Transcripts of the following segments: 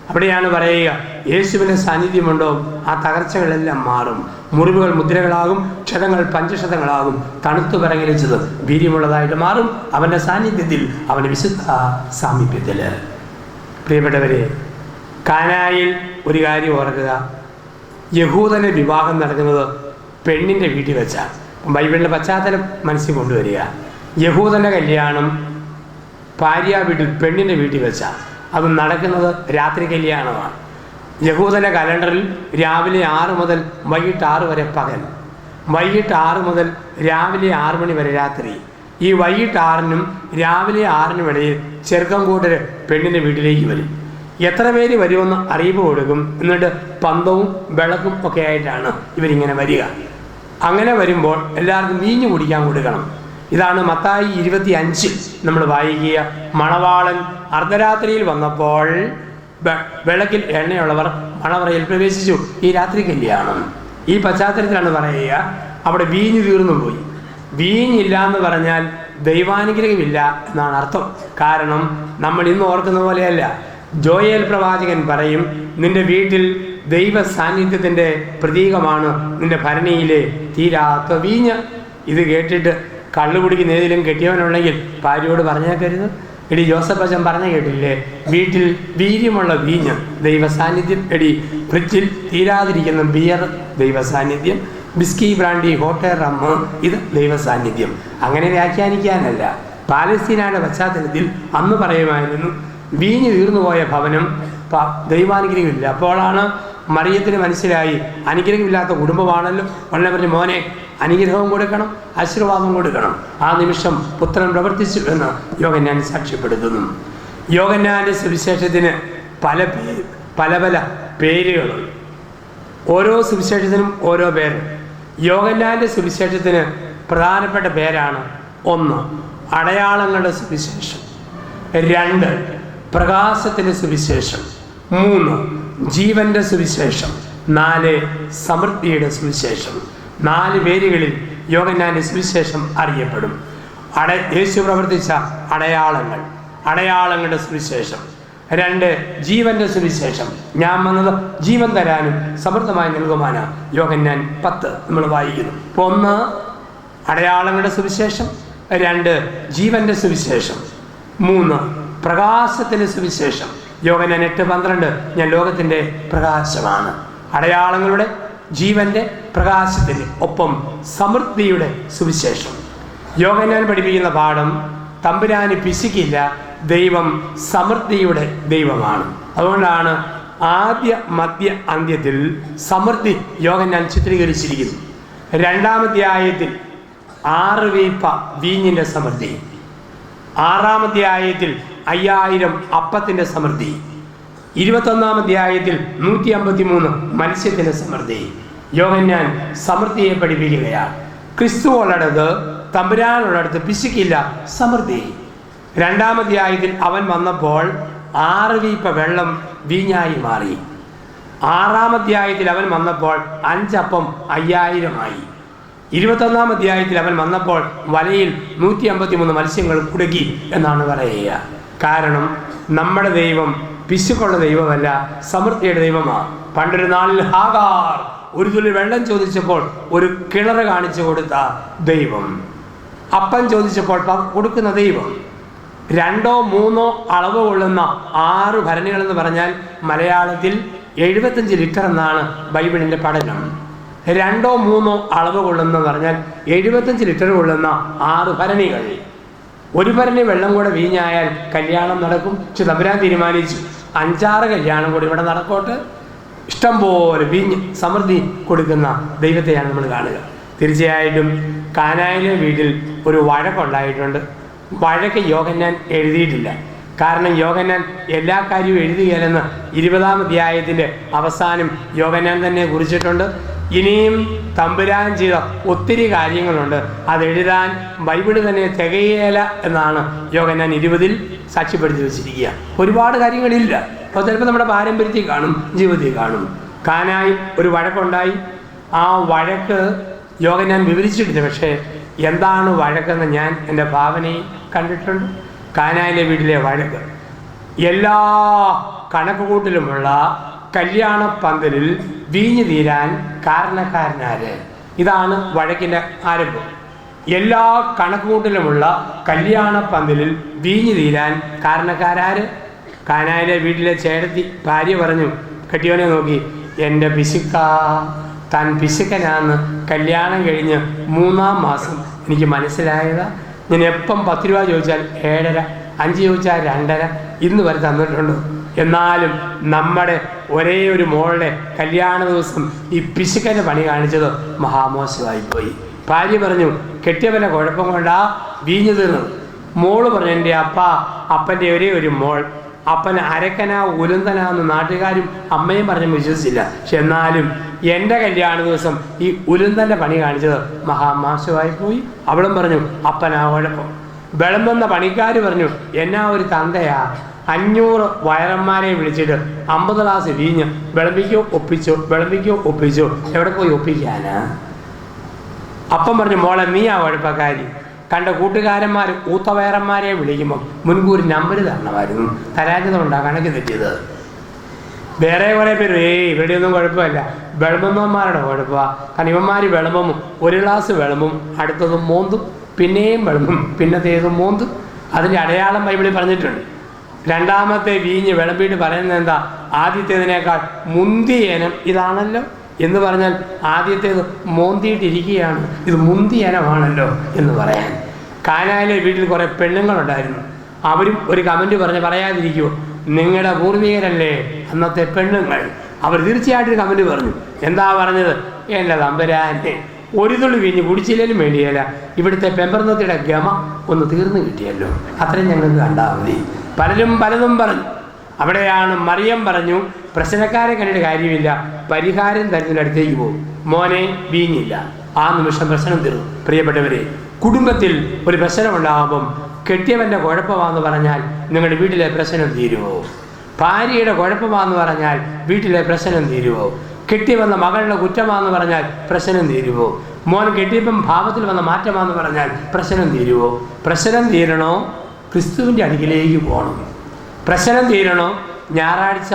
അവിടെയാണ് പറയുക, യേശുവിൻ്റെ സാന്നിധ്യമുണ്ടോ ആ തകർച്ചകളെല്ലാം മാറും. മുറിവുകൾ മുദ്രകളാകും, ക്ഷതങ്ങൾ പഞ്ചക്ഷതങ്ങളാകും, തണുത്തു വിറങ്ങലിച്ചത് വീര്യമുള്ളതായിട്ട് മാറും അവൻ്റെ സാന്നിധ്യത്തിൽ, അവൻ്റെ വിശുദ്ധ സാമീപ്യത്തിൽ. പ്രിയപ്പെട്ടവരെ, കാനായിൽ ഒരു കാര്യം ഓർക്കുക, യഹൂദൻ്റെ വിവാഹം നടക്കുന്നത് പെണ്ണിൻ്റെ വീട്ടിൽ വെച്ചാണ്. ബൈബിളിൻ്റെ പശ്ചാത്തലം മനസ്സിൽ കൊണ്ടുവരിക. യഹൂദൻ്റെ കല്യാണം ഭാര്യ വീട്ടിൽ പെണ്ണിൻ്റെ വീട്ടിൽ വെച്ചാണ്. അത് നടക്കുന്നത് രാത്രി കല്യാണമാണ്. യഹൂദൻ്റെ കലണ്ടറിൽ രാവിലെ 6 മുതൽ വൈകിട്ട് 6 വരെ പകൽ, വൈകിട്ട് 6 മുതൽ രാവിലെ 6 മണി വരെ രാത്രി. ഈ വൈകിട്ട് 6-നും രാവിലെ 6-നും ഇടയിൽ ചെറുക്കം കൂട്ടർ പെണ്ണിൻ്റെ വീട്ടിലേക്ക് വരും. എത്ര പേര് വരുമെന്ന് അറിയിപ്പ് കൊടുക്കും. എന്നിട്ട് പന്തവും വിളക്കും ഒക്കെ ആയിട്ടാണ് ഇവരിങ്ങനെ വരിക. അങ്ങനെ വരുമ്പോൾ എല്ലാവർക്കും വീഞ്ഞു കുടിക്കാൻ കൊടുക്കണം. ഇതാണ് മത്തായി 25 നമ്മൾ വായിക്കുക. മണവാളൻ അർദ്ധരാത്രിയിൽ വന്നപ്പോൾ വിളക്കിൽ എണ്ണയുള്ളവർ മണവറയിൽ പ്രവേശിച്ചു. ഈ രാത്രി കല്യാണം. ഈ പശ്ചാത്തലത്തിലാണ് പറയുക, അവിടെ വീഞ്ഞ് തീർന്നു പോയി. വീഞ്ഞില്ല എന്ന് പറഞ്ഞാൽ ദൈവാനുഗ്രഹമില്ല എന്നാണ് അർത്ഥം. കാരണം നമ്മൾ ഇന്ന് ഓർക്കുന്ന പോലെയല്ല. ജോയേൽ പ്രവാചകൻ പറയും, നിന്റെ വീട്ടിൽ ദൈവ സാന്നിധ്യത്തിൻ്റെ പ്രതീകമാണ് നിന്റെ ഭരണിയിലെ തീരാത്ത വീഞ്ഞ്. ഇത് കേട്ടിട്ട് കള്ളു കുടിക്കുന്ന ഏതിലും കെട്ടിയവനുണ്ടെങ്കിൽ ഭാര്യയോട് പറഞ്ഞേക്കരുത്. എടി ജോസഫ് അച്ഛൻ പറഞ്ഞ കേട്ടില്ലേ, വീട്ടിൽ വീര്യമുള്ള വീഞ്ഞ് ദൈവ സാന്നിധ്യം. എടി ഫ്രിഡ്ജിൽ തീരാതിരിക്കുന്ന ബിയർ ദൈവ സാന്നിധ്യം, ബിസ്കി ബ്രാൻഡി ഹോട്ടൽ റമ്മ് ഇത് ദൈവ സാന്നിധ്യം. അങ്ങനെ വ്യാഖ്യാനിക്കാനല്ല. പാലസ്തീനയുടെ പശ്ചാത്തലത്തിൽ അന്ന് പറയുമായിരുന്നു, വീഞ്ഞ് തീർന്നുപോയ ഭവനം ദൈവാനുഗ്രഹമില്ല. അപ്പോഴാണ് മറിയത്തിന് മനസ്സിലായി, അനുഗ്രഹമില്ലാത്ത കുടുംബമാണല്ലോ. ഉടനെ പറഞ്ഞു, മോനെ അനുഗ്രഹവും കൊടുക്കണം, ആശീർവാദം കൊടുക്കണം. ആ നിമിഷം പുത്രൻ പ്രവർത്തിച്ചു എന്ന് യോഹന്നാൻ സാക്ഷ്യപ്പെടുത്തുന്നു. യോഹന്നാൻ്റെ സുവിശേഷത്തിന് പല പല പേരുകളുണ്ട്. ഓരോ സുവിശേഷത്തിനും ഓരോ പേര്. യോഹന്നാൻ്റെ സുവിശേഷത്തിന് പ്രധാനപ്പെട്ട പേരാണ് 1 അടയാളങ്ങളുടെ സുവിശേഷം, 2 പ്രകാശത്തിൻ്റെ സുവിശേഷം, 3 ജീവൻ്റെ സുവിശേഷം, 4 സമൃദ്ധിയുടെ സുവിശേഷം. 4 പേരുകളിൽ യോഹന്നാൻ്റെ സുവിശേഷം അറിയപ്പെടും. യേശു പ്രവർത്തിച്ച അടയാളങ്ങൾ, അടയാളങ്ങളുടെ സുവിശേഷം. 2 ജീവൻ്റെ സുവിശേഷം, ഞാൻ വന്നത് ജീവൻ തരാനും സമൃദ്ധമായി നൽകുവാനാണ്. യോഹന്നാൻ 10 നമ്മൾ വായിക്കുന്നു. അപ്പോൾ 1 അടയാളങ്ങളുടെ സുവിശേഷം, 2 ജീവൻ്റെ സുവിശേഷം, 3 പ്രകാശത്തിൻ്റെ സുവിശേഷം. യോഹന്നാൻ 8:12 ഞാൻ ലോകത്തിൻ്റെ പ്രകാശമാണ്. അടയാളങ്ങളുടെ, ജീവൻ്റെ, പ്രകാശത്തിൻ്റെ ഒപ്പം സമൃദ്ധിയുടെ സുവിശേഷം. യോഹന്നാൻ പഠിപ്പിക്കുന്ന പാഠം, തമ്പുരാന് പിശുക്കില്ല, ദൈവം സമൃദ്ധിയുടെ ദൈവമാണ്. അതുകൊണ്ടാണ് ആദ്യ മധ്യ അന്ത്യത്തിൽ സമൃദ്ധി യോഹന്നാൻ ചിത്രീകരിച്ചിരിക്കുന്നു. 2-ാം അധ്യായത്തിൽ 6 വീപ്പ വീഞ്ഞിൻ്റെ സമൃദ്ധി, 6-ാം അധ്യായത്തിൽ 5000 അപ്പത്തിൻ്റെ സമൃദ്ധി, 21-ാം അധ്യായത്തിൽ 153 മത്സ്യത്തിൻ്റെ സമൃദ്ധി. യോഹന്നാൻ സമൃദ്ധിയെ പഠിപ്പിക്കുകയാണ്. ക്രിസ്തു ഉള്ളിടത്ത്, തമ്പുരാനുള്ളിടത്ത് പിശുക്കില്ല, സമൃദ്ധി. 2-ാം അധ്യായത്തിൽ അവൻ വന്നപ്പോൾ 6 വീപ്പ വെള്ളം വീഞ്ഞായി മാറി. 6-ാം അധ്യായത്തിൽ അവൻ വന്നപ്പോൾ 5 അപ്പം 5000 21-ാം അധ്യായത്തിൽ അവൻ വന്നപ്പോൾ വലയിൽ 153 മത്സ്യങ്ങൾ കുടുക്കി എന്നാണ് പറയുക. കാരണം നമ്മുടെ ദൈവം പിശുക്കുള്ള ദൈവമല്ല, സമൃദ്ധിയുടെ ദൈവമാണ്. പണ്ടൊരു നാളിൽ ഹാഗാർ ഒരു തുള്ളി വെള്ളം ചോദിച്ചപ്പോൾ ഒരു കിണർ കാണിച്ചു കൊടുത്ത ദൈവം, അപ്പം ചോദിച്ചപ്പോൾ കൊടുക്കുന്ന ദൈവം, 2 3 അളവ് കൊള്ളുന്ന 6 ഭരണികളെന്ന് പറഞ്ഞാൽ മലയാളത്തിൽ 75 ലിറ്റർ എന്നാണ് ബൈബിളിൻ്റെ പഠനം. 2 3 അളവ് കൊള്ളുന്ന പറഞ്ഞാൽ 75 ലിറ്റർ കൊള്ളുന്ന 6 ഭരണികൾ. ഒരു ഭരണി വെള്ളം കൂടെ വീഞ്ഞായാൽ കല്യാണം നടക്കും. പക്ഷെ തമ്പുരാൻ തീരുമാനിച്ചു 5-6 കല്യാണം കൂടി ഇവിടെ നടക്കോട്ട്. ഇഷ്ടം പോലെ വീഞ്ഞ് സമൃദ്ധി കൊടുക്കുന്ന ദൈവത്തെയാണ് നമ്മൾ കാണുക. തീർച്ചയായിട്ടും കാനായിലെ വീട്ടിൽ ഒരു വഴക്കുണ്ടായിട്ടുണ്ട്. വഴക്ക് യോഹന്നാൻ എഴുതിയിട്ടില്ല. കാരണം യോഹന്നാൻ എല്ലാ കാര്യവും എഴുതുകയില്ലെന്ന് 20-ാം അധ്യായത്തിൻ്റെ അവസാനം യോഹന്നാൻ തന്നെ കുറിച്ചിട്ടുണ്ട്. ഇനിയും തമ്പുരാൻ ചെയ്ത ഒത്തിരി കാര്യങ്ങളുണ്ട്, അതെഴുതാൻ ബൈബിള് തന്നെ തികയേല എന്നാണ് യോഹന്നാൻ 20-ൽ സാക്ഷ്യപ്പെടുത്തി വെച്ചിരിക്കുക. ഒരുപാട് കാര്യങ്ങളില്ല. അപ്പോൾ ചിലപ്പോൾ നമ്മുടെ പാരമ്പര്യത്തിൽ കാണും, ജീവിതത്തിൽ കാണും. കാനായിൽ ഒരു വഴക്കുണ്ടായി. ആ വഴക്ക് യോഹന്നാൻ വിവരിച്ചിട്ടില്ല. പക്ഷേ എന്താണ് വഴക്കെന്ന് ഞാൻ എൻ്റെ ഭാവനയിൽ കണ്ടിട്ടുണ്ട്. കാനായിലെ വീട്ടിലെ വഴക്ക് എല്ലാ കണക്കുകൂട്ടലുമുള്ള കല്യാണ പന്തലിൽ വീഞ്ഞു തീരാൻ കാരണക്കാരനാര്? ഇതാണ് വഴക്കിൻ്റെ ആരംഭം. എല്ലാ കണക്കുകൂട്ടലുമുള്ള കല്യാണ പന്തലിൽ വീഞ്ഞു തീരാൻ കാരണക്കാരാര്? കാനായിലെ വീട്ടിലെ ചേട്ടത്തി ഭാര്യ പറഞ്ഞു, കെട്ടിയവനെ നോക്കി, എൻ്റെ പിശുക്ക, താൻ പിശുക്കനാന്ന് കല്യാണം കഴിഞ്ഞ് 3-ാം മാസം എനിക്ക് മനസ്സിലായതാ. ഞാൻ എപ്പം 10 രൂപ ചോദിച്ചാൽ 7.5, 5 ചോദിച്ചാൽ 2.5 ഇന്ന് വരെ തന്നിട്ടുണ്ട്. എന്നാലും നമ്മുടെ ഒരേ ഒരു മോളുടെ കല്യാണ ദിവസം ഈ പിശുക്കൻ്റെ പണി കാണിച്ചത് മഹാമോശമായിപ്പോയി. ഭാര്യ പറഞ്ഞു, കെട്ടിയവൻ്റെ കുഴപ്പം കൊണ്ടാ വീഞ്ഞു തീർന്നത്. മോള് പറഞ്ഞു, എൻ്റെ അപ്പൻ്റെ ഒരേ ഒരു മോൾ, അപ്പൻ അരക്കനാ ഉലുന്തനാന്ന് നാട്ടുകാരും അമ്മയും പറഞ്ഞ് വിശ്വസിച്ചില്ല. പക്ഷെ എന്നാലും എൻ്റെ കല്യാണ ദിവസം ഈ ഉലുന്തൻ്റെ പണി കാണിച്ചത് മഹാമോശമായി പോയി. അവളും പറഞ്ഞു, അപ്പനാ കുഴപ്പം. വിളമ്പുന്ന പണിക്കാർ പറഞ്ഞു, എന്നാ ഒരു തന്തയാ, 500 വയറന്മാരെ വിളിച്ചിട്ട് 50 ഗ്ലാസ് വീഞ്ഞ് വിളമ്പിക്കോ ഒപ്പിച്ചോ, എവിടെ പോയി ഒപ്പിക്കാനാ? അപ്പം പറഞ്ഞു, മോളെ നീയാ കുഴപ്പക്കാരി. കണ്ട കൂട്ടുകാരന്മാർ ഊത്തവയറന്മാരെ വിളിക്കുമ്പോൾ മുൻകൂർ നമ്പർ തരണമായിരുന്നു. തരാഞ്ഞത് കൊണ്ടാണ് കണക്ക് തെറ്റിയത്. വേറെ കുറേ പേര് ഇവിടെയൊന്നും കുഴപ്പമില്ല, വിളമ്പുന്നവന്മാരുടെ കുഴപ്പമാണ്. കാരണം ഇവന്മാർ വിളമ്പും, ഒരു ഗ്ലാസ് വിളമ്പും, അടുത്തതും മോന്തും, പിന്നെയും വിളമ്പും, പിന്നത്തേതും മോന്തും. അതിൻ്റെ അടയാളം ബൈബിളിൽ പറഞ്ഞിട്ടുണ്ട്. രണ്ടാമത്തെ വീഞ്ഞ് വിളമ്പിയിട്ട് പറയുന്നത് എന്താ? ആദ്യത്തേതിനേക്കാൾ മുന്തിയ ഇനം ഇതാണല്ലോ എന്ന് പറഞ്ഞാൽ ആദ്യത്തേത് മോന്തിയിട്ടിരിക്കുകയാണ്, ഇത് മുന്തിയ ഇനമാണല്ലോ എന്ന് പറയാൻ. കാനായിലെ വീട്ടിൽ കുറേ പെണ്ണുങ്ങളുണ്ടായിരുന്നു. അവരും ഒരു കമൻറ്റ് പറയാതിരിക്കുമോ? നിങ്ങളുടെ പൂർവികരല്ലേ അന്നത്തെ പെണ്ണുങ്ങൾ. അവർ തീർച്ചയായിട്ടും ഒരു കമൻറ്റ് പറഞ്ഞു. എന്താ പറഞ്ഞത്? എൻ്റെ തമ്പുരാനെ, ഒരു തുള്ളി വീഞ്ഞ് കുടിച്ചില്ലേലും വേണ്ടിയല്ല, ഇവിടുത്തെ പെമ്പർന്നത്തിയുടെ ഗമ ഒന്ന് തീർന്നു കിട്ടിയല്ലോ, അത്രയും ഞങ്ങൾക്ക് കണ്ടാൽ മതി. പലരും പലതും പറഞ്ഞു. അവിടെയാണ് മറിയം പറഞ്ഞു, പ്രശ്നക്കാരെ കണ്ടിട്ട് കാര്യമില്ല, പരിഹാരം തരുന്നതിൻ്റെ അടുത്തേക്ക് പോകും. മോനെ വീഞ്ഞില്ല. ആ നിമിഷം പ്രശ്നം തീർന്നു. പ്രിയപ്പെട്ടവരെ, കുടുംബത്തിൽ ഒരു പ്രശ്നമുണ്ടാകുമ്പം കെട്ടിയവൻ്റെ കുഴപ്പമാണെന്ന് പറഞ്ഞാൽ നിങ്ങളുടെ വീട്ടിലെ പ്രശ്നം തീരുമോ? ഭാര്യയുടെ കുഴപ്പമാണെന്ന് പറഞ്ഞാൽ വീട്ടിലെ പ്രശ്നം തീരുമോ? കെട്ടി വന്ന മകളുടെ കുറ്റമാണെന്ന് പറഞ്ഞാൽ പ്രശ്നം തീരുമോ? മോൻ കെട്ടിയപ്പം ഭാവത്തിൽ വന്ന മാറ്റമാണെന്ന് പറഞ്ഞാൽ പ്രശ്നം തീരുമോ? പ്രശ്നം തീരണോ? ക്രിസ്തുവിൻ്റെ അടുക്കിലേക്ക് പോകണം. പ്രശ്നം തീരണോ? ഞായറാഴ്ച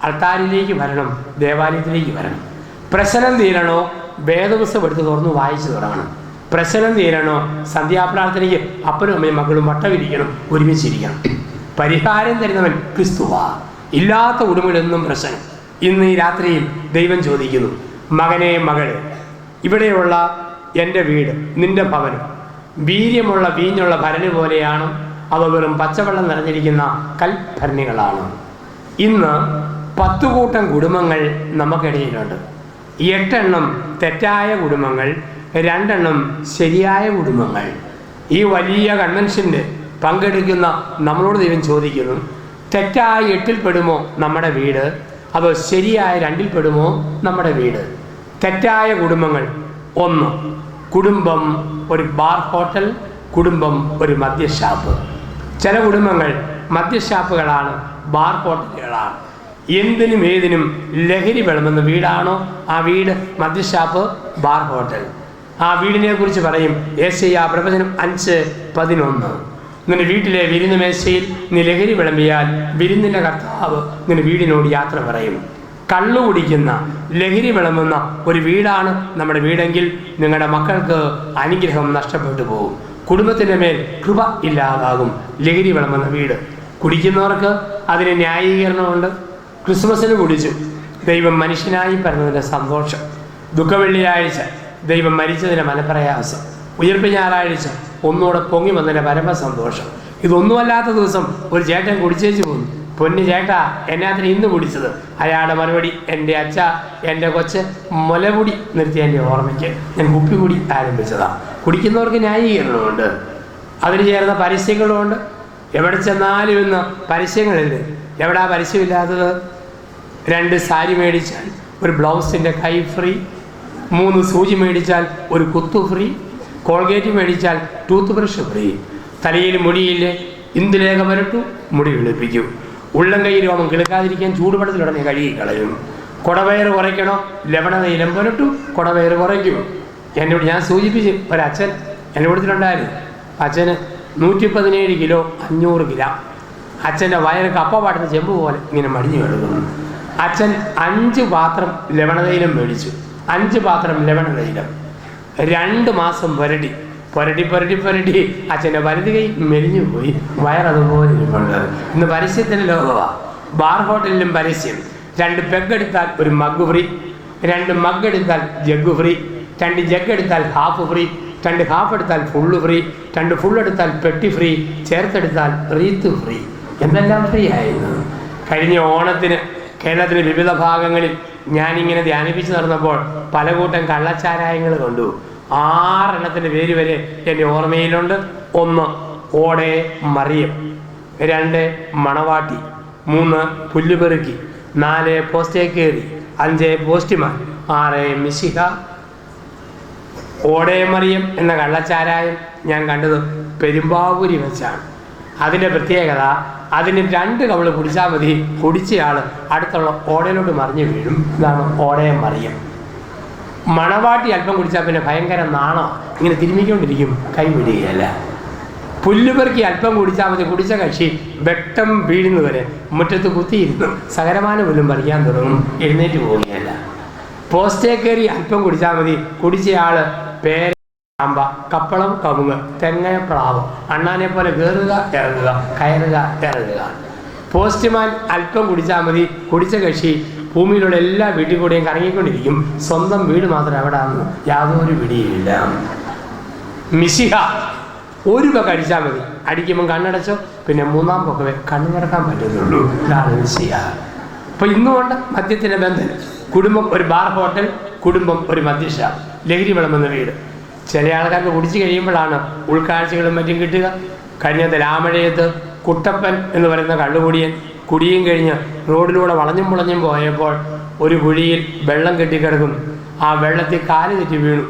അൾത്താരിലേക്ക് വരണം, ദേവാലയത്തിലേക്ക് വരണം. പ്രശ്നം തീരണോ? വേദപുസ്തകം എടുത്ത് തുറന്ന് വായിച്ചു തുടങ്ങണം. പ്രശ്നം തീരണോ? സന്ധ്യാപ്രാർത്ഥനയ്ക്ക് അപ്പനും അമ്മയും മക്കളും വട്ടമിരിക്കണം, ഒരുമിച്ചിരിക്കണം. പരിഹാരം തരുന്നവൻ ക്രിസ്തുവാ. ഇല്ലാത്ത കുടുംബങ്ങളെന്നും പ്രശ്നം. ഇന്ന് ഈ രാത്രിയിൽ ദൈവം ചോദിക്കുന്നു, മകനെ മകളെ, ഇവിടെയുള്ള എൻ്റെ വീട്, നിന്റെ ഭവനം വീര്യമുള്ള വീഞ്ഞുള്ള ഭരണി പോലെയാണ്, അവ വെറും പച്ചവെള്ളം നിറഞ്ഞിരിക്കുന്ന കൽഭരണികളാണ്. ഇന്ന് 10 കൂട്ടം കുടുംബങ്ങൾ നമുക്കിടയിലുണ്ട്. 8 എണ്ണം തെറ്റായ കുടുംബങ്ങൾ, 2 എണ്ണം ശരിയായ കുടുംബങ്ങൾ. ഈ വലിയ കൺവെൻഷൻ്റെ പങ്കെടുക്കുന്ന നമ്മളോട് ദൈവം ചോദിക്കുന്നു, തെറ്റായ 8-ൽ പെടുമോ നമ്മുടെ വീട്, അതോ ശരിയായ 2-ൽ പെടുമോ നമ്മുടെ വീട്? തെറ്റായ കുടുംബങ്ങൾ: 1, കുടുംബം ഒരു ബാർ ഹോട്ടൽ, കുടുംബം ഒരു മദ്യഷാപ്പ്. ചില കുടുംബങ്ങൾ മദ്യഷാപ്പുകളാണ്, ബാർ ഹോട്ടലുകളാണ്. എന്തിനും ഏതിനും ലഹരി വിളമ്പുന്ന വീടാണോ ആ വീട് മദ്യഷാപ്പ്, ബാർ ഹോട്ടൽ. ആ വീടിനെ കുറിച്ച് പറയും യെശയ്യാ പ്രവചനം 5:11. നിന്റെ വീട്ടിലെ വിരുന്ന് മേശയിൽ നീ ലഹരി വിളമ്പിയാൽ വിരുന്നിൻ്റെ കർത്താവ് നിന്റെ വീടിനോട് യാത്ര പറയും. കള്ളു കുടിക്കുന്ന, ലഹരി വിളമ്പുന്ന ഒരു വീടാണ് നമ്മുടെ വീടെങ്കിൽ നിങ്ങളുടെ മക്കൾക്ക് അനുഗ്രഹം നഷ്ടപ്പെട്ടു പോകും. കുടുംബത്തിൻ്റെ മേൽ കൃപ ഇല്ലാതാകും ലഹരി വിളമ്പുന്ന വീട്. കുടിക്കുന്നവർക്ക് അതിന് ന്യായീകരണമുണ്ട്. ക്രിസ്മസിന് കുടിച്ചു, ദൈവം മനുഷ്യനായി പറഞ്ഞതിൻ്റെ സന്തോഷം. ദുഃഖവെള്ളിയാഴ്ച ദൈവം മരിച്ചതിൻ്റെ മനപ്രയാസം. ഉയർപ്പ് ഞായറാഴ്ച ഒന്നുകൂടെ പൊങ്ങി വന്നതിൻ്റെ പരമസന്തോഷം. ഇതൊന്നുമല്ലാത്ത ദിവസം ഒരു ചേട്ടൻ കുടിച്ചേച്ച് പോകുന്നു. പൊന്നു ചേട്ടാ, എന്നാത്തിന് ഇന്ന് കുടിച്ചത്? അയാളുടെ മറുപടി, എൻ്റെ അച്ഛ, എൻ്റെ കൊച്ച് മുലകുടി നിർത്തിയ എൻ്റെ ഓർമ്മയ്ക്ക് ഞാൻ കുപ്പിക്കുടി ആരംഭിച്ചതാണ്. കുടിക്കുന്നവർക്ക് ന്യായീകരണമുണ്ട്, അതിന് ചേർന്ന പരസ്യങ്ങളുമുണ്ട്. എവിടെ ചെന്നാലും ഇന്ന് പരസ്യങ്ങളുണ്ട്. എവിടാ പരസ്യമില്ലാത്തത്? 2 സാരി മേടിച്ചാൽ ഒരു ബ്ലൗസിൻ്റെ കൈ ഫ്രീ, 3 സൂചി മേടിച്ചാൽ ഒരു കുത്തു ഫ്രീ, കോൾഗേറ്റ് മേടിച്ചാൽ ടൂത്ത് ബ്രഷ് ഫ്രീ. തലയിൽ മുടിയില്ലേ, ഇന്ദുലേഖ വരട്ടു, മുടി വെളുപ്പിക്കൂ. ഉള്ളം കൈ രോമം കിളുക്കാതിരിക്കാൻ ചൂടുവെള്ളത്തിലുടനെ കഴുകി കളയും. കുടവയറ് കുറയ്ക്കണോ, ലവണതൈലം പുരട്ടു, കുടവയറ് കുറയ്ക്കൂ. എന്നോട് ഞാൻ സൂചിപ്പിച്ച് ഒരച്ഛൻ എൻ്റെ കൂട്ടത്തിലുണ്ടായിരുന്നു. അച്ഛന് 117 കിലോ 500 ഗ്രാം. അച്ഛൻ്റെ വയറ് കപ്പ പാട്ടുന്ന ചെമ്പ് പോലെ ഇങ്ങനെ മടിഞ്ഞു കിടക്കുന്നു. അച്ഛൻ 5 പാത്രം ലവണതൈലം മേടിച്ചു. 5 പാത്രം ലവണതൈലം 2 മാസം പുരട്ടി അച്ഛൻ്റെ വലത് കൈ മെലിഞ്ഞു പോയി. വയറതുപോലെ ഇരിപ്പുണ്ട്. ഇന്ന് പരസ്യത്തിൻ്റെ ലോകമാണ്. ബാർ ഹോട്ടലിലും പരസ്യം. 2 പെഗ് എടുത്താൽ ഒരു മഗ് ഫ്രീ, 2 മഗ് എടുത്താൽ ജഗ് ഫ്രീ, 2 ജഗ് എടുത്താൽ ഹാഫ് ഫ്രീ, 2 ഹാഫ് എടുത്താൽ ഫുള്ള് ഫ്രീ, 2 ഫുൾ എടുത്താൽ പെട്ടി ഫ്രീ, ചേർത്തെടുത്താൽ റീത്ത് ഫ്രീ. എന്തെല്ലാം ഫ്രീ ആയിരുന്നു. കഴിഞ്ഞ ഓണത്തിന് കേരളത്തിലെ വിവിധ ഭാഗങ്ങളിൽ ഞാനിങ്ങനെ ധ്യാനിപ്പിച്ച് നടന്നപ്പോൾ പല കൂട്ടം കള്ളച്ചാരായങ്ങൾ കണ്ടു. 6 എണ്ണത്തിൻ്റെ പേര് വരെ എൻ്റെ ഓർമ്മയിലുണ്ട്. 1 ഓടെ മറിയം, 2 മണവാട്ടി, 3 പുല്ലുപെറുക്കി, 4 പോസ്റ്റേക്കേറി, 5 പോസ്റ്റിമാൻ, 6 മിശിഹ. ഓടെ മറിയം എന്ന കള്ളച്ചാരായം ഞാൻ കണ്ടത് പെരുമ്പാവൂരി വെച്ചാണ്. അതിൻ്റെ പ്രത്യേകത, അതിന് 2 കവള് കുടിച്ചാൽ മതി, കുടിച്ചയാൾ അടുത്തുള്ള ഓടയിലോട്ട് മറിഞ്ഞു വീഴും. ഇതാണ് ഓടെ മറിയം. മണവാട്ടി അല്പം കുടിച്ചാൽ പിന്നെ ഭയങ്കര നാണോ, ഇങ്ങനെ തിരുമ്മിക്കൊണ്ടിരിക്കും, കൈ വിടുകയല്ല. പുല്ലുപെറുക്കി അല്പം കുടിച്ചാൽ മതി, കുടിച്ച കക്ഷി വെട്ടം വീഴുന്നവരെ മുറ്റത്ത് കുത്തിയിരുന്നു സകലമാന പുല്ലും പറിക്കാൻ തുടങ്ങും, എഴുന്നേറ്റ് പോവുകയല്ല. പോസ്റ്റേ കയറി അല്പം കുടിച്ചാൽ മതി, കുടിച്ചയാൾ പേര, അമ്പ, കപ്പളം, കവുങ്ങ്, തെങ്ങ, പ്ലാവ്, അണ്ണാനെ പോലെ കയറുക ഇറങ്ങുക, കയറുക ഇറങ്ങുക. പോസ്റ്റ്മാൻ അല്പം കുടിച്ചാൽ മതി, കുടിച്ച കക്ഷി ഭൂമിയിലുള്ള എല്ലാ വീട്ടിൽ കൂടെയും കറങ്ങിക്കൊണ്ടിരിക്കും, സ്വന്തം വീട് മാത്രം എവിടെയാണെന്ന് യാതൊരു പിടിയില്ല. മിശിഹ 1 പക്ക അടിച്ചാൽ മതി, അടിക്കുമ്പം കണ്ണടച്ചോ, പിന്നെ 3-ാം പക്കവേ കണ്ണു തുറക്കാൻ പറ്റുന്നുള്ളൂ. ഇതാണ് മിശിഹ. അപ്പോൾ ഇന്നുകൊണ്ട് മദ്യത്തിൻ്റെ ബന്ധനം. കുടുംബം ഒരു ബാർ ഹോട്ടൽ, കുടുംബം ഒരു മദ്യഷാപ്പ്, ലഹരി വിളമ്പുന്ന വീട്. ചില ആൾക്കാർക്ക് കുടിച്ച് കഴിയുമ്പോഴാണ് ഉൾക്കാഴ്ചകളും മറ്റും കിട്ടുക. കഴിഞ്ഞ രാമഴയത്ത് കുട്ടപ്പൻ എന്ന് പറയുന്ന കള്ളുകുടിയൻ കുടിയും കഴിഞ്ഞ് റോഡിലൂടെ വളഞ്ഞും മുളഞ്ഞും പോയപ്പോൾ ഒരു കുഴിയിൽ വെള്ളം കെട്ടിക്കിടക്കും. ആ വെള്ളത്തിൽ കാല് തെറ്റി വീണു.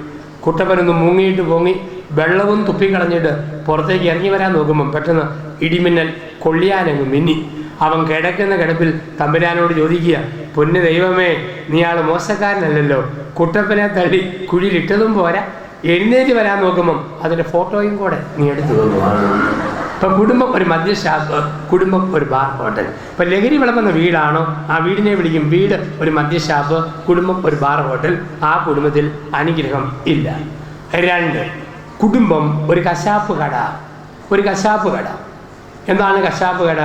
കുട്ടപ്പനൊന്ന് മുങ്ങിയിട്ട് പൊങ്ങി വെള്ളവും തുപ്പിക്കളഞ്ഞിട്ട് പുറത്തേക്ക് ഇറങ്ങി വരാൻ നോക്കുമ്പം പെട്ടെന്ന് ഇടിമിന്നൽ കൊള്ളിയാനങ്ങ് മിന്നി. അവൻ കിടക്കുന്ന കിടപ്പിൽ തമ്പുരാനോട് ചോദിക്കുക, പൊന്നു ദൈവമേ, നീ ആൾ മോശക്കാരനല്ലല്ലോ, കുട്ടപ്പനെ തള്ളി കുഴിയിലിട്ടതും പോരാ, എഴുന്നേറ്റ് വരാൻ നോക്കുമ്പം അതിൻ്റെ ഫോട്ടോയും കൂടെ നീ എടുത്തു തന്നുവാണ്. ഇപ്പം കുടുംബം ഒരു മദ്യഷാപ്പ്, കുടുംബം ഒരു ബാർ ഹോട്ടൽ. ഇപ്പം ലഹരി വിളമ്പുന്ന വീടാണോ, ആ വീടിനെ വിളിക്കും വീട് ഒരു മദ്യഷാപ്പ്, കുടുംബം ഒരു ബാർ ഹോട്ടൽ. ആ കുടുംബത്തിൽ അനുഗ്രഹം ഇല്ല. 2 കുടുംബം ഒരു കശാപ്പ് കട, ഒരു കശാപ്പ് കട. എന്താണ് കശാപ്പ് കട?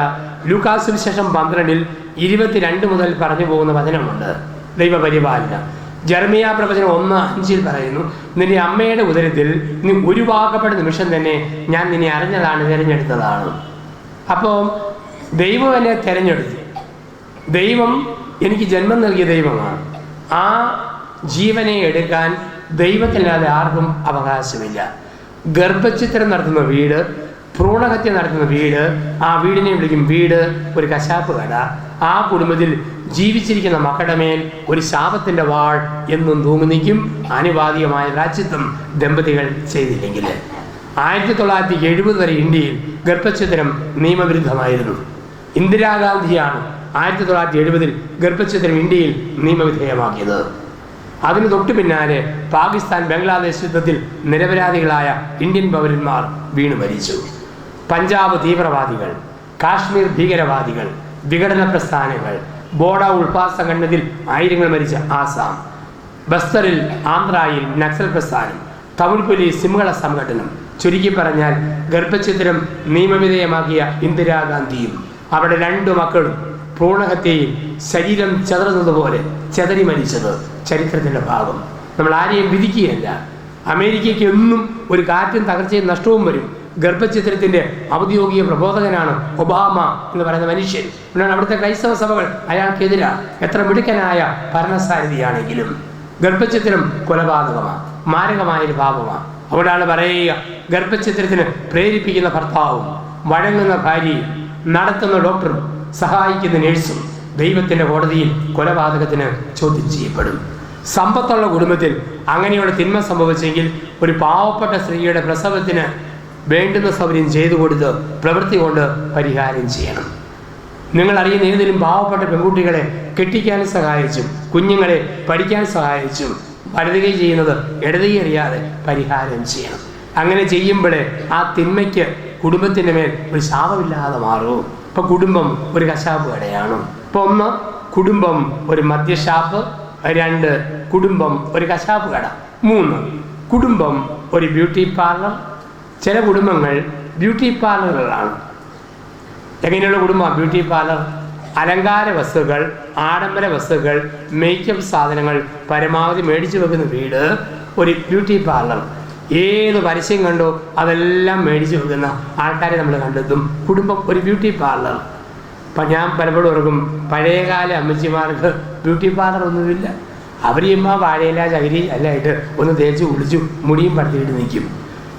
ലൂക്കാസ് സുവിശേഷം 12:22 മുതൽ പറഞ്ഞു പോകുന്ന വചനമുണ്ട്. ദൈവപരിപാലനം. ജെറമിയ പ്രവചനം 1:5 പറയുന്നു, നിന്റെ അമ്മയുടെ ഉദരത്തിൽ നീ ഉരുവാക്കപ്പെട്ട നിമിഷം തന്നെ ഞാൻ നിന്നെ അറിഞ്ഞതാണ്, തിരഞ്ഞെടുത്തതാണ്. അപ്പോൾ ദൈവം എന്നെ തിരഞ്ഞെടുത്തു. ദൈവം എനിക്ക് ജന്മം നൽകിയ ദൈവമാണ്. ആ ജീവനെ എടുക്കാൻ ദൈവത്തിനല്ലാതെ ആർക്കും അവകാശമില്ല. ഗർഭചിത്രം നടത്തുന്ന വീട്, ഭ്രൂണഹത്യ നടത്തുന്ന വീട്, ആ വീടിനെ വിളിക്കും വീട് ഒരു കശാപ്പ് കട. ആ കുടുംബത്തിൽ ജീവിച്ചിരിക്കുന്ന മക്കളുടെ മേൽ ഒരു ശാപത്തിൻ്റെ വാൾ എന്നും തൂങ്ങി നിൽക്കും. ആനുപാതികമായ രാജ്യത്വം ദമ്പതികൾ ചെയ്തില്ലെങ്കിൽ. 1970 വരെ ഇന്ത്യയിൽ ഗർഭഛിദ്രം നിയമവിരുദ്ധമായിരുന്നു. ഇന്ദിരാഗാന്ധിയാണ് 1970 ഗർഭഛിദ്രം ഇന്ത്യയിൽ നിയമവിധേയമാക്കിയത്. അതിന് തൊട്ടു പിന്നാലെ പാകിസ്ഥാൻ ബംഗ്ലാദേശ് യുദ്ധത്തിൽ നിരപരാധികളായ ഇന്ത്യൻ പൗരന്മാർ വീണു മരിച്ചു. പഞ്ചാബ് തീവ്രവാദികൾ, കാശ്മീർ ഭീകരവാദികൾ, വിഘടന പ്രസ്ഥാനങ്ങൾ, ബോഡ ഉൾഫാ സംഘടനത്തിൽ 1000 മരിച്ച ആസാം, ബസ്തറിൽ ആന്ധ്രയിൽ നക്സൽ പ്രസ്ഥാനം, തമിഴ് പോലീസ് സിംഹള സംഘടനം. ചുരുക്കി പറഞ്ഞാൽ ഗർഭഛിദ്രം നിയമവിധേയമാക്കിയ ഇന്ദിരാഗാന്ധിയും അവിടെ 2 മക്കളും ഭ്രൂണഹത്യയിൽ ശരീരം ചെതറുന്നതുപോലെ ചെതറി മരിച്ചത് ചരിത്രത്തിൻ്റെ ഭാഗം. നമ്മൾ ആരെയും വിധിക്കുകയല്ല. അമേരിക്കയ്ക്ക് എന്നും ഒരു കാറ്റും തകർച്ചയും നഷ്ടവും വരും. ഗർഭഛിദ്രത്തിൻ്റെ ഔദ്യോഗിക പ്രബോധകനാണ് ഒബാമ എന്ന് പറയുന്ന മനുഷ്യൻ. അതുകൊണ്ടാണ് അവിടുത്തെ ക്രൈസ്തവ സഭകൾ അയാൾക്കെതിരാണ്. എത്ര മിടുക്കനായ ഭരണസാരഥിയാണെങ്കിലും ഗർഭഛിദ്രം കൊലപാതകമാണ്, മാരകമായൊരു പാപമാണ്. അവിടെയാണ് പറയുക, ഗർഭഛിദ്രത്തിന് പ്രേരിപ്പിക്കുന്ന ഭർത്താവും വഴങ്ങുന്ന ഭാര്യയും നടത്തുന്ന ഡോക്ടറും സഹായിക്കുന്ന നേഴ്സും ദൈവത്തിൻ്റെ കോടതിയിൽ കൊലപാതകത്തിന് ചോദ്യം ചെയ്യപ്പെടും. സമ്പത്തുള്ള കുടുംബത്തിൽ അങ്ങനെയുള്ള തിന്മ സംഭവിച്ചെങ്കിൽ ഒരു പാവപ്പെട്ട സ്ത്രീയുടെ പ്രസവത്തിന് വേണ്ടുന്ന സൗകര്യം ചെയ്തു കൊടുത്ത് പ്രവൃത്തി കൊണ്ട് പരിഹാരം ചെയ്യണം. നിങ്ങൾ അറിയുന്ന ഏതെങ്കിലും പാവപ്പെട്ട പെൺകുട്ടികളെ കെട്ടിക്കാനും സഹായിച്ചും കുഞ്ഞുങ്ങളെ പഠിക്കാൻ സഹായിച്ചും വലതുകൈ ചെയ്യുന്നത് ഇടതുകൈ അറിയാതെ പരിഹാരം ചെയ്യണം. അങ്ങനെ ചെയ്യുമ്പോഴേ ആ തിന്മയ്ക്ക് കുടുംബത്തിൻ്റെ മേൽ ഒരു ശാപമില്ലാതെ മാറൂ. ഇപ്പോൾ കുടുംബം ഒരു കശാപ്പ് കടയാണ്. ഇപ്പോൾ ഒന്ന്, കുടുംബം ഒരു മദ്യഷാപ്പ്. 2, കുടുംബം ഒരു കശാപ്പ് കട. 3, കുടുംബം ഒരു ബ്യൂട്ടി പാർലർ. ചില കുടുംബങ്ങൾ ബ്യൂട്ടി പാർലറുകളാണ്. എങ്ങനെയുള്ള കുടുംബം? ബ്യൂട്ടി പാർലർ, അലങ്കാര വസ്തുക്കൾ, ആഡംബര വസ്തുക്കൾ, മേക്കപ്പ് സാധനങ്ങൾ പരമാവധി മേടിച്ചു വെക്കുന്ന വീട് ഒരു ബ്യൂട്ടി പാർലർ. ഏത് പരസ്യം കണ്ടോ അതെല്ലാം മേടിച്ചു വെക്കുന്ന ആൾക്കാരെ നമ്മൾ കണ്ടെത്തും. കുടുംബം ഒരു ബ്യൂട്ടി പാർലർ. അപ്പം ഞാൻ പലപ്പോഴും ഓർക്കും, പഴയകാല അമ്മച്ചിമാർക്ക് ബ്യൂട്ടി പാർലർ ഒന്നുമില്ല. അവരിയമ്മ വാഴയില ചകിരി എല്ലായിട്ട് ഒന്ന് തേച്ച് കുളിച്ചു മുടിയും പടുത്തിയിട്ട് നിൽക്കും.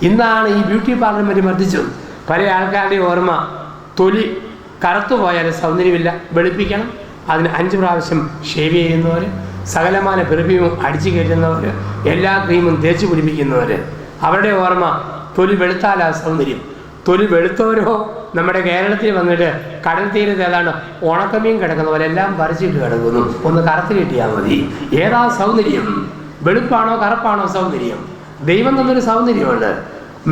ഇന്നാണ് ഈ ബ്യൂട്ടി പാർലർ വർദ്ധിച്ചത്. പല ആൾക്കാരുടെ ഓർമ്മ, തൊലി കറുത്തു പോയാൽ സൗന്ദര്യമില്ല, വെളുപ്പിക്കണം. അതിന് 5 പ്രാവശ്യം ഷേവ് ചെയ്യുന്നവർ, സകലമാന പെർഫ്യൂമും അടിച്ചു കയറ്റുന്നവർ, എല്ലാ ക്രീമും തേച്ച് പിടിപ്പിക്കുന്നവർ. അവരുടെ ഓർമ്മ തൊലി വെളുത്താലാ സൗന്ദര്യം. തൊലി വെളുത്തവരോ നമ്മുടെ കേരളത്തിൽ വന്നിട്ട് കടൽ തീരത്ത് ഏതാണ്ട് ഉണക്കമീൻ കിടക്കുന്നവരെല്ലാം വരച്ചിട്ട് കിടക്കുന്നു. ഒന്ന് കറുത്ത് കിട്ടിയാൽ മതി. ഏതാ സൗന്ദര്യം? വെളുപ്പാണോ കറുപ്പാണോ സൗന്ദര്യം? ദൈവം തന്നൊരു സൗന്ദര്യമുണ്ട്.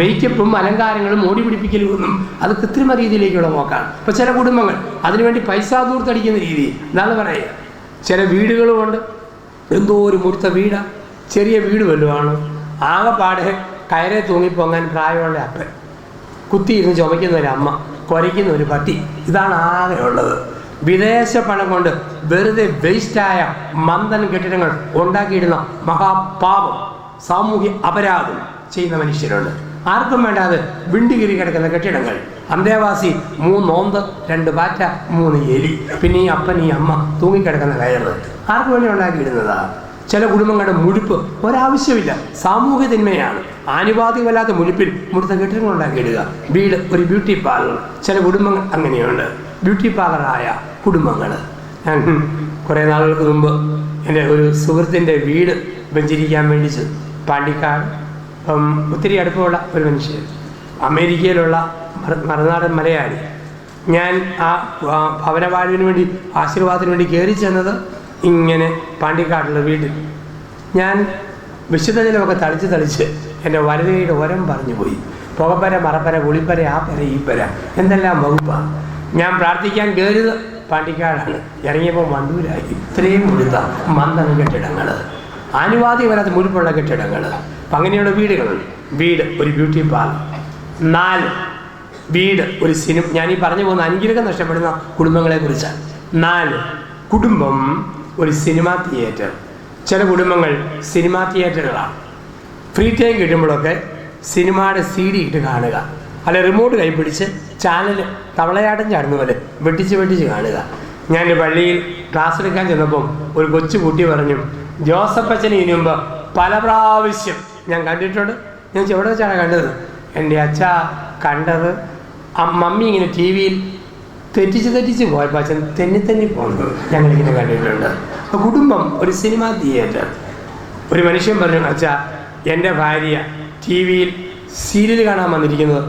മേക്കപ്പും അലങ്കാരങ്ങളും ഓടി പിടിപ്പിക്കലും അത് കൃത്രിമ രീതിയിലേക്കുള്ള പോക്കാണ്. ഇപ്പോൾ ചില കുടുംബങ്ങൾ അതിനുവേണ്ടി പൈസ ദൂർത്തടിക്കുന്ന രീതി എന്താണ് പറയുക. ചില വീടുകളുമുണ്ട്, എന്തോ ഒരു മുഴുത്ത വീടാണ്, ചെറിയ വീട് വല്ലതുമാണ്. ആകെപ്പാടെ കയറെ തൂങ്ങിപ്പോങ്ങാൻ പ്രായമുള്ള അപ്പൻ, കുത്തിയിരുന്ന് ചുമയ്ക്കുന്ന ഒരു അമ്മ, കുരയ്ക്കുന്ന ഒരു പട്ടി, ഇതാണ് ആകെ ഉള്ളത്. വിദേശ പണം കൊണ്ട് വെറുതെ വേസ്റ്റായ മന്ദൻ കെട്ടിടങ്ങൾ ഉണ്ടാക്കിയിടുന്ന മഹാപാപം, സാമൂഹ്യ അപരാധം ചെയ്യുന്ന മനുഷ്യരുണ്ട്. ആർക്കും വേണ്ടാതെ വിണ്ടുകീറി കിടക്കുന്ന കെട്ടിടങ്ങൾ, അന്തേവാസി 3 ഓന്ത് 2 പാറ്റ 3 എലി, പിന്നെ ഈ അപ്പൻ ഈ അമ്മ തൂങ്ങിക്കിടക്കുന്ന കയറ് ആർക്കും വേണ്ടി ഉണ്ടാക്കിയിടുന്നതാ. ചില കുടുംബങ്ങളുടെ മുഴുപ്പ് ഒരാവശ്യമില്ല, സാമൂഹ്യ തിന്മയാണ്. ആനുപാതികമല്ലാത്ത മുഴുപ്പിൽ മുഴുത്ത കെട്ടിടങ്ങൾ ഉണ്ടാക്കിയിടുക. വീട് ഒരു ബ്യൂട്ടി പാർലർ. ചില കുടുംബങ്ങൾ അങ്ങനെയുണ്ട്, ബ്യൂട്ടി പാർലറായ കുടുംബങ്ങൾ. ഞാൻ കുറേ നാളുകൾക്ക് മുമ്പ് എൻ്റെ ഒരു സുഹൃത്തിൻ്റെ വീട് വെഞ്ചരിക്കാൻ വേണ്ടി പാണ്ടിക്കാട്, ഒത്തിരി അടുപ്പമുള്ള ഒരു മനുഷ്യൻ, അമേരിക്കയിലുള്ള മറുനാടൻ മലയാളി. ഞാൻ ആ ഭവനവാഴുവിന് വേണ്ടി ആശീർവാദത്തിന് വേണ്ടി കയറി ചെന്നത് ഇങ്ങനെ പാണ്ടിക്കാടുള്ള വീട്ടിൽ. ഞാൻ വിശുദ്ധ ജലമൊക്കെ തളിച്ച് എൻ്റെ വലതയുടെ ഓരം പറഞ്ഞു പോയി. പുകപ്പര, മറപ്പര, കുളിപ്പര, ആ പര, ഈ പര, എന്തെല്ലാം വകുപ്പാണ്. ഞാൻ പ്രാർത്ഥിക്കാൻ കയറിയത് പാണ്ടിക്കാടാണ്. ഇറങ്ങിയപ്പോൾ വണ്ടൂരായി. ഇത്രയും മുഴുത്ത മന്ദൻ കെട്ടിടങ്ങൾ, ആനുപാതികമല്ലാത്ത മുഴുപ്പുള്ള കെട്ടിടങ്ങൾ. അപ്പം അങ്ങനെയുള്ള വീടുകളുണ്ട്. വീട് ഒരു ബ്യൂട്ടി പാർലർ. 4, വീട് ഒരു സിനിമ. ഞാനീ പറഞ്ഞു പോകുന്ന അനുഗ്രഹം നഷ്ടപ്പെടുന്ന കുടുംബങ്ങളെ കുറിച്ചാണ്. 4, കുടുംബം ഒരു സിനിമാ തിയേറ്റർ. ചില കുടുംബങ്ങൾ സിനിമാ തിയേറ്ററുകളാണ്. ഫ്രീ ടൈം കിട്ടുമ്പോഴൊക്കെ സിനിമയുടെ CD ഇട്ട് കാണുക, അല്ലെ റിമോട്ട് കൈപ്പിടിച്ച് ചാനൽ തവളയാട്ടം ചാടുന്ന പോലെ വെട്ടിച്ച് കാണുക. ഞാൻ പള്ളിയിൽ ക്ലാസ് എടുക്കാൻ ചെന്നപ്പം ഒരു കൊച്ചു കുട്ടി പറഞ്ഞു, ജോസഫ് അച്ഛന് ഇതിനു മുമ്പ് പല പ്രാവശ്യം ഞാൻ കണ്ടിട്ടുണ്ട്. ഞാൻ എവിടെ വെച്ചാണ് കണ്ടത്? എൻ്റെ അച്ഛ കണ്ടത് മമ്മി ഇങ്ങനെ TV യിൽ തെറ്റിച്ച് പോയപ്പോൾ അച്ഛൻ തെന്നി പോകുന്നത് ഞങ്ങളിങ്ങനെ കണ്ടിട്ടുണ്ട്. അപ്പോൾ കുടുംബം ഒരു സിനിമാ തിയേറ്റർ. ഒരു മനുഷ്യൻ പറഞ്ഞു, അച്ഛാ എൻ്റെ ഭാര്യ TV യിൽ സീരിയൽ കാണാൻ വന്നിരിക്കുന്നത്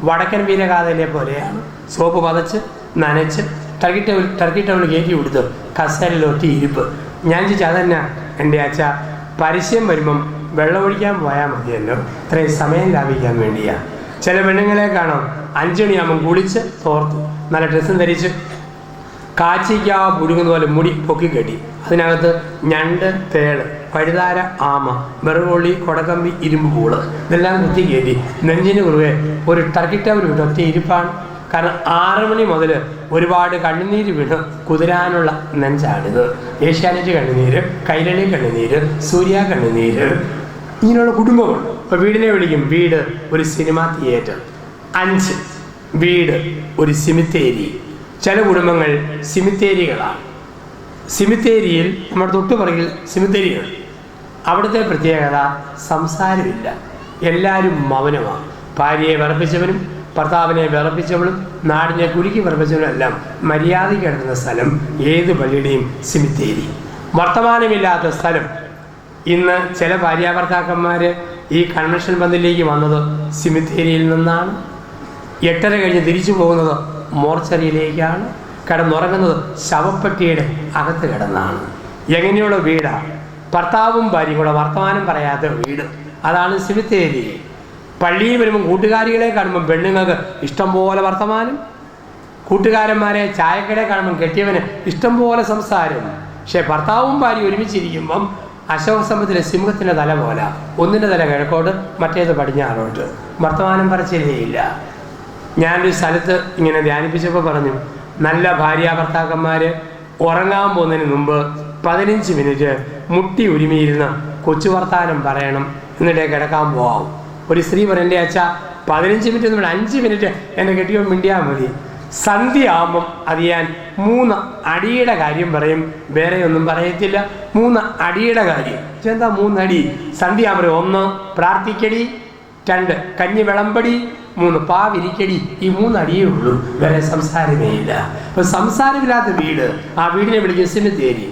വടക്കൻ വീരഗാഥയിലെ പോലെയാണ്. സോപ്പ് പതച്ച് നനച്ച് ടർക്കി ടൗണിൽ കയറ്റി കൊടുത്ത് കസേരയിലൊട്ടി ഇരിപ്പ്. ഞാൻ ചോദിച്ചു, അതന്നെ എൻ്റെ അച്ഛ, പരസ്യം വരുമ്പം വെള്ളമൊഴിക്കാൻ പോയാൽ മതിയല്ലോ, ഇത്രയും സമയം ലാഭിക്കാൻ വേണ്ടിയാണ്. ചില പെണ്ണുങ്ങളെ കാണാം 5 മണിയാകുമ്പം കുളിച്ച് തോർത്ത് നല്ല ഡ്രസ്സും ധരിച്ച് കാച്ചിക്കാ പുഴുങ്ങുന്ന പോലെ മുടി പൊക്കി കെട്ടി, അതിനകത്ത് ഞണ്ട്, തേള്, പഴുതാര, ആമ, വെറുകൊള്ളി, കൊടക്കമ്പി, ഇരുമ്പ് പൂള് ഇതെല്ലാം കുത്തി കയറ്റി നെഞ്ചിന് കുറുകെ ഒരു ടർക്കി ടവർ വിട്ട് ഒറ്റ ഇരിപ്പാണ്. കാരണം 6 മണി മുതൽ ഒരുപാട് കണ്ണുനീര് വീണ് കുതിരാനുള്ള നെഞ്ചാണിത്. ഏഷ്യാനെറ്റ് കണ്ണുനീര്, കൈരളി കണ്ണുനീര്, സൂര്യ കണ്ണുനീര്, ഇങ്ങനെയുള്ള കുടുംബമുണ്ട്. അപ്പോൾ വീടിനെ വിളിക്കും വീട് ഒരു സിനിമാ തിയേറ്റർ. 5, വീട് ഒരു സിമിത്തേരി. ചില കുടുംബങ്ങൾ സിമിത്തേരികളാണ്. സിമിത്തേരിയിൽ നമ്മുടെ തൊട്ടുപുറകിൽ സിമിത്തേരിയാണ്. അവിടുത്തെ പ്രത്യേകത സംസാരമില്ല, എല്ലാവരും മൗനമാണ്. ഭാര്യയെ വിറപ്പിച്ചവനും ഭർത്താവിനെ വിറപ്പിച്ചവളും നാടിനെ കുലുക്കി വിറപ്പിച്ചവനും എല്ലാം മര്യാദയ്ക്ക് കിടക്കുന്ന സ്ഥലം ഏത് പള്ളിയുടെയും സിമിത്തേരി. വർത്തമാനമില്ലാത്ത സ്ഥലം. ഇന്ന് ചില ഭാര്യാഭർത്താക്കന്മാർ ഈ കൺവെൻഷൻ പന്തലിലേക്ക് വന്നത് സിമിത്തേരിയിൽ നിന്നാണ്. 8:30 കഴിഞ്ഞ് തിരിച്ചു പോകുന്നത് മോർച്ചറിയിലേക്കാണ്. കിടന്നുറങ്ങുന്നത് ശവപ്പെട്ടിയുടെ അകത്ത് കിടന്നാണ്. എങ്ങനെയുള്ള വീടാണ്? ഭർത്താവും ഭാര്യയും കൂടെ വർത്തമാനം പറയാത്ത വീട്, അതാണ് സിമിത്തേരി. പള്ളിയിൽ വരുമ്പം കൂട്ടുകാരികളെ കാണുമ്പം പെണ്ണുങ്ങൾക്ക് ഇഷ്ടം പോലെ വർത്തമാനം, കൂട്ടുകാരന്മാരെ ചായക്കടയിൽ കാണുമ്പം കെട്ടിയവന് ഇഷ്ടം പോലെ സംസാരം. പക്ഷേ ഭർത്താവും ഭാര്യ ഒരുമിച്ചിരിക്കുമ്പം അശോകസ്തംഭത്തിലെ സിംഹത്തിൻ്റെ തല പോലെ, ഒന്നിൻ്റെ തല കിഴക്കോട്ട് മറ്റേത് പടിഞ്ഞാറോട്ട്, വർത്തമാനം പറച്ചിലേയില്ല. ഞാനൊരു സ്ഥലത്ത് ഇങ്ങനെ ധ്യാനിപ്പിച്ചപ്പോൾ പറഞ്ഞു, നല്ല ഭാര്യ ഭർത്താക്കന്മാർ ഉറങ്ങാൻ പോകുന്നതിന് മുമ്പ് 15 മിനിറ്റ് മുട്ടി ഒരുമിയിരുന്ന് കൊച്ചു വർത്താനം പറയണം, എന്നിട്ടേ കിടക്കാൻ പോകാവും. ഒരു സ്ത്രീ പറയും, എൻ്റെ അച്ഛ 15 മിനിറ്റ് നമ്മൾ 5 മിനിറ്റ് എൻ്റെ കെട്ടിയവൻ മിണ്ടിയാൽ മതി. സന്ധ്യ ആകുമ്പം അത് ഞാൻ 3 അടിയുടെ കാര്യം പറയും, വേറെ ഒന്നും പറയത്തില്ല. 3 അടിയുടെ കാര്യം. എന്താ 3 അടി? സന്ധ്യ ആകുമ്പോൾ 1 പ്രാർത്ഥിക്കടി, 2 കഞ്ഞി വിളമ്പടി, 3 പാവിരിക്കടി. ഈ 3 അടിയേ ഉള്ളൂ, വേറെ സംസാരമേ ഇല്ല. അപ്പോൾ സംസാരമില്ലാത്ത വീട്, ആ വീടിനെ വിളിക്കും സിമിത്തേരി.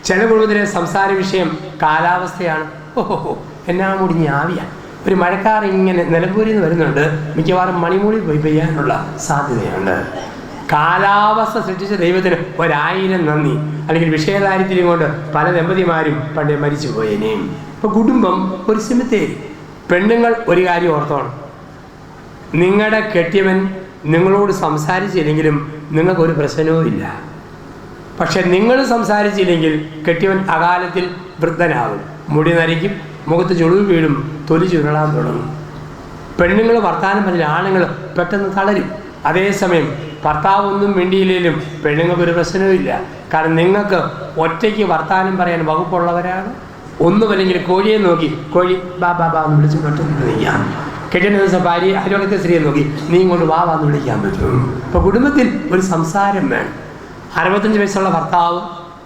ചില കുടുംബത്തിലെ സംസാര വിഷയം കാലാവസ്ഥയാണ്. ഓഹോ എന്നാ മുടിഞ്ഞ ആവിയാണ്. ഒരു മഴക്കാർ ഇങ്ങനെ നിലമ്പൂരിൽ നിന്ന് വരുന്നുണ്ട്, മിക്കവാറും മണിമൂളി പോയി പെയ്യാനുള്ള സാധ്യതയുണ്ട്. കാലാവസ്ഥ സൃഷ്ടിച്ച ദൈവത്തിന് 1000 നന്ദി. അല്ലെങ്കിൽ വിഷയദാരിദ്ര്യം കൊണ്ട് പല ദമ്പതിമാരും പണ്ടേ മരിച്ചു പോയേനെയും. ഇപ്പോൾ കുടുംബം ഒരു സിമിത്തേരി. പെണ്ണുങ്ങൾ ഒരു കാര്യം ഓർത്തോണം, നിങ്ങളുടെ കെട്ടിയവൻ നിങ്ങളോട് സംസാരിച്ചില്ലെങ്കിലും നിങ്ങൾക്കൊരു പ്രശ്നവും ഇല്ല. പക്ഷെ നിങ്ങൾ സംസാരിച്ചില്ലെങ്കിൽ കെട്ടിയവൻ അകാലത്തിൽ വൃദ്ധനാകും, മുടി നരയ്ക്കും, മുഖത്ത് ചുളിവ് വീഴും, തൊലി ചുരുളാൻ തുടങ്ങും. പെണ്ണുങ്ങൾ വർത്താനം പറഞ്ഞ ആണുങ്ങൾ പെട്ടെന്ന് തളരും. അതേസമയം ഭർത്താവ് ഒന്നും മിണ്ടിയില്ലെങ്കിലും പെണ്ണുങ്ങൾക്കൊരു പ്രശ്നവും ഇല്ല. കാരണം നിങ്ങൾക്ക് ഒറ്റയ്ക്ക് വർത്താനം പറയാൻ വകുപ്പുള്ളവരാണ്. ഒന്നുമല്ലെങ്കിൽ കോഴിയെ നോക്കി കോഴി ബാ ബാ ബാ എന്ന് വിളിച്ച് പെട്ടെന്ന് നിൽക്കാം. കെട്ടിയ ദിവസം ഭാര്യ അയലോകത്തെ സ്ത്രീയെ നോക്കി നീ ഇങ്ങോട്ട് വാ വാന്ന് വിളിക്കാൻ പറ്റും. അപ്പോൾ കുടുംബത്തിൽ ഒരു സംസാരം വേണം. 65 വയസ്സുള്ള ഭർത്താവ്,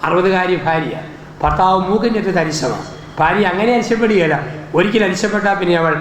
60-കാരി ഭാര്യ. ഭർത്താവ് മൂക്കിൻ്റെ അറ്റത്ത് അരിശമാണ്, ഭാര്യ അങ്ങനെ അരിശപ്പെടുകയില്ല. ഒരിക്കലും അരിശപ്പെട്ടാൽ പിന്നെ അവൾ